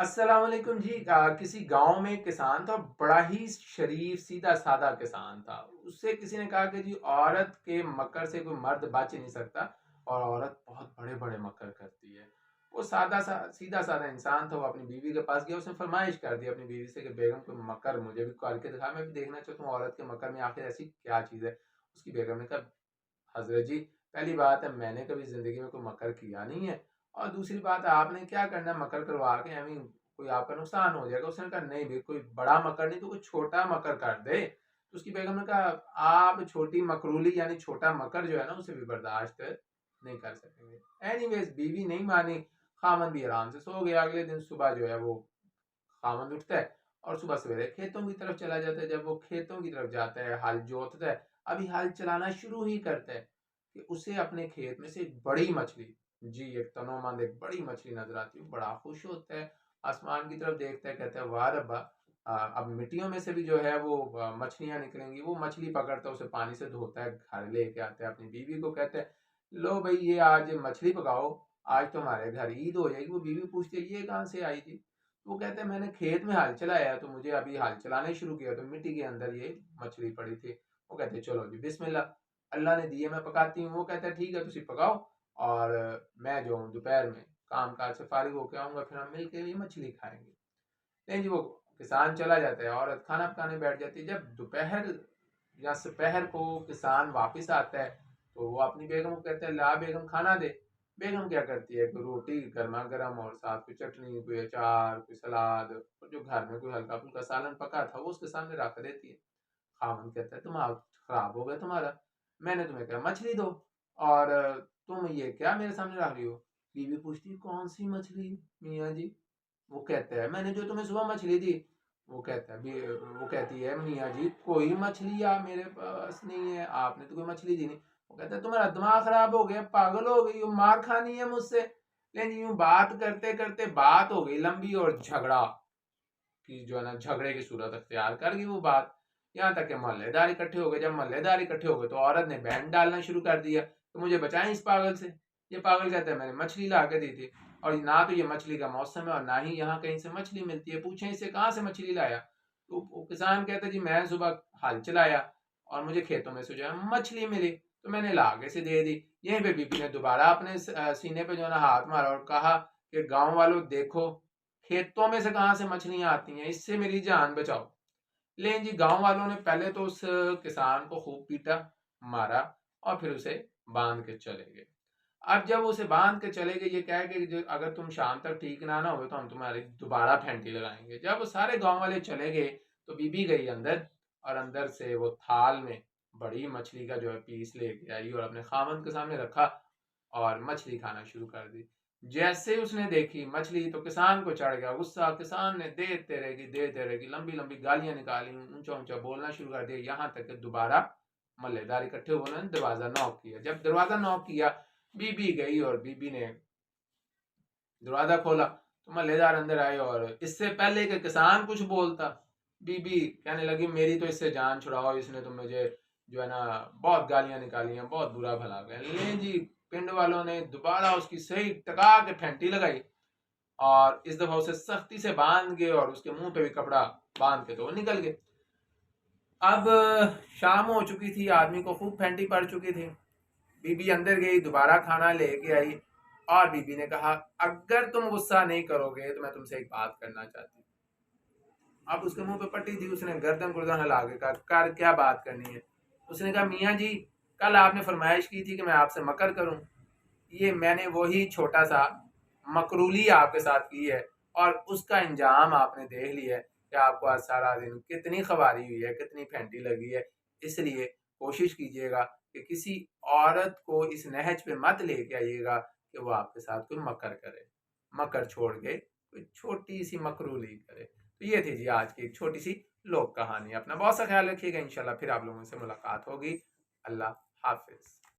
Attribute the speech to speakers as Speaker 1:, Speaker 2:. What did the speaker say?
Speaker 1: السلام علیکم جی، کسی گاؤں میں ایک کسان تھا، بڑا ہی شریف سیدھا سادہ کسان تھا۔ اس سے کسی نے کہا کہ جی عورت کے مکر سے کوئی مرد بچ نہیں سکتا، اور عورت بہت بڑے بڑے مکر کرتی ہے۔ وہ سیدھا سادہ انسان تھا، وہ اپنی بیوی کے پاس گیا، اس نے فرمائش کر دی اپنی بیوی سے کہ بیگم کوئی مکر مجھے بھی کر کے دکھا، میں بھی دیکھنا چاہتا ہوں عورت کے مکر میں آخر ایسی کیا چیز ہے۔ اس کی بیگم نے کہا حضرت جی، پہلی بات ہے میں نے کبھی زندگی میں کوئی مکر کیا نہیں ہے، اور دوسری بات ہے آپ نے کیا کرنا ہے مکر کروا کے ہمیں کوئی آپ کا نقصان ہو جائے گا۔ اس نے کہا نہیں بھی کوئی بڑا مکر نہیں تو کوئی چھوٹا مکر کر دے۔ تو اس کی بیگم نے کہا آپ چھوٹی مکرولی یعنی چھوٹا مکر جو ہے نا اسے بھی برداشت نہیں کر سکیں گے۔ اینی ویز بیوی نہیں مانی، خامن بھی آرام سے سو گیا۔ اگلے دن صبح جو ہے وہ خامن اٹھتا ہے اور صبح سویرے کھیتوں کی طرف چلا جاتا ہے۔ جب وہ کھیتوں کی طرف جاتا ہے، ہل جوتتا ہے، ابھی ہل چلانا شروع ہی کرتا ہے کہ اسے اپنے کھیت میں سے ایک بڑی مچھلی، جی ایک تنو مند ایک بڑی مچھلی نظر آتی ہے۔ بڑا خوش ہوتا ہے، آسمان کی طرف دیکھتا ہے، کہتا ہے واہ ربا، اب مٹیوں میں سے بھی جو ہے وہ مچھلیاں نکلیں گی۔ وہ مچھلی پکڑتا ہے، اسے پانی سے دھوتا ہے، گھر لے کے آتا ہے، اپنی بیوی کو کہتا ہے لو بھائی یہ آج مچھلی پکاؤ، آج تمہارے گھر عید ہو جائے گی۔ وہ بیوی پوچھتی ہے یہ کہاں سے آئی تھی؟ وہ کہتے ہیں میں نے کھیت میں ہل چلایا تو مجھے ابھی ہل چلانے شروع کیا تو مٹی کے اندر یہ مچھلی پڑی تھی۔ وہ کہتے ہیں چلو جی بسم اللہ، اللہ نے دیے میں پکاتی ہوں۔ وہ کہتا ہے ٹھیک ہے تسی پکاؤ، اور میں جو ہوں دوپہر میں کام کاج سے فارغ ہو کے آؤں گا، پھر ہم مل کے یہ مچھلی کھائیں گے۔ نہیں جی، وہ کسان چلا جاتا ہے، عورت کھانا پکانے بیٹھ جاتی ہے۔ جب دوپہر یا سپہر کو کسان واپس آتا ہے تو وہ اپنی بیگم کو کہتا ہے لا بیگم کھانا دے۔ بیگم کیا کرتی ہے، کوئی روٹی گرما گرم اور ساتھ کوئی چٹنی، کوئی اچار، کوئی سلاد، اور جو گھر میں کوئی ہلکا پھلکا سالن پکا تھا وہ اس کے سامنے رکھ دیتی ہے۔ خاوند کہتا ہے دماغ خراب ہو گیا تمہارا، میں نے تمہیں کہا مچھلی دو اور تم یہ کیا میرے سامنے رکھ رہی ہو؟ بیوی پوچھتی کون سی مچھلی میاں جی؟ وہ کہتا ہے میں نے جو تمہیں صبح مچھلی دی۔ وہ کہتی ہے میاں جی کوئی مچھلی میرے پاس نہیں ہے، آپ نے تو کوئی مچھلی دی نہیں۔ وہ کہتا ہے تمہارا دماغ خراب ہو گیا، پاگل ہو گئی ہو، مار کھانی ہے مجھ سے؟ لیکن یوں بات کرتے کرتے بات ہو گئی لمبی، اور جھگڑا کی جو ہے نا جھگڑے کی صورت اختیار کر گئی وہ بات، یہاں تک کہ محلے دار اکٹھے ہو گئے۔ جب محلے دار اکٹھے ہو گئے تو عورت نے بینڈ ڈالنا شروع کر دیا کہ مجھے بچائیں اس پاگل سے۔ یہ پاگل کہتا ہے میں نے مچھلی لا کے دی تھی، اور نہ تو یہ مچھلی کا موسم ہے اور نہ ہی یہاں کہیں سے مچھلی ملتی ہے، پوچھیں اسے کہاں سے مچھلی لایا؟ تو کسان کہتا ہے جی میں صبح ہل چلایا اور مجھے کھیتوں میں سے جو ہے مچھلی ملی تو میں نے لا کے سے دے دی۔ یہیں پہ بی بی نے دوبارہ اپنے سینے پہ جو ہے نا ہاتھ مارا اور کہا کہ گاؤں والوں دیکھو کھیتوں میں سے کہاں سے مچھلیاں آتی ہیں، اس سے میری جان بچاؤ۔ لیکن جی گاؤں والوں نے پہلے تو اس کسان کو خوب پیٹا، مارا، اور پھر اسے باندھ کے چلے گئے۔ اب جب اسے باندھ کے چلے گئے یہ کہہ کہ اگر تم شام تک ٹھیک نہ ہوئے تو ہم تمہاری دوبارہ پھینٹی لگائیں گے۔ جب وہ سارے گاؤں والے چلے گئے تو بی بی گئی اندر، اور اندر سے وہ تھال میں بڑی مچھلی کا جو ہے پیس لے کے آئی اور اپنے خامند کے سامنے رکھا اور مچھلی کھانا شروع کر دی۔ جیسے اس نے دیکھی مچھلی تو کسان کو چڑھ گیا غصہ، کسان نے دیتے رہے گی لمبی لمبی گالیاں نکالی، اونچا اونچا بولنا شروع کر دیا، یہاں تک کہ دوبارہ محلے دار اکٹھے ہونے نے دروازہ نوک کیا۔ جب دروازہ نوک کیا بی بی گئی اور بی بی نے دروازہ کھولا تو محلے دار اندر آئے، اور اس سے پہلے کہ کسان کچھ بولتا بی بی کہنے لگی میری تو اس سے جان چھڑاؤ، اس نے تو مجھے جو ہے نا بہت گالیاں نکالی ہیں، بہت برا بھلا گیا۔ لیں جی پنڈ والوں نے دوبارہ اس کی صحیح ٹکا کے پھینٹی لگائی، اور اس دفعہ اسے سختی سے باندھ گئے اور اس کے منہ پہ بھی کپڑا باندھ کے تو وہ نکل گئے۔ اب شام ہو چکی تھی، آدمی کو خوب پھینٹی پڑ چکی تھی۔ بی بی اندر گئی، دوبارہ کھانا لے کے آئی، اور بی بی نے کہا اگر تم غصہ نہیں کرو گے تو میں تم سے ایک بات کرنا چاہتی ہوں۔ اب اس کے منہ پہ پٹی تھی، اس نے گردن ہلا کے کہا کر کیا بات کرنی ہے؟ اس نے کہا میاں جی کل آپ نے فرمائش کی تھی کہ میں آپ سے مکر کروں، یہ میں نے وہی چھوٹا سا مکرولی آپ کے ساتھ کی ہے، اور اس کا انجام آپ نے دیکھ لیا ہے کہ آپ کو آج سارا دن کتنی خواری ہوئی ہے، کتنی پھینٹی لگی ہے۔ اس لیے کوشش کیجئے گا کہ کسی عورت کو اس نہج پہ مت لے کے آئیے گا کہ وہ آپ کے ساتھ کوئی مکر کرے، مکر چھوڑ کے کوئی چھوٹی سی مکرولی کرے۔ تو یہ تھی جی آج کی ایک چھوٹی سی لوک کہانی۔ اپنا بہت سا خیال رکھیے گا، انشاءاللہ پھر آپ لوگوں سے ملاقات ہوگی۔ اللہ حافظ۔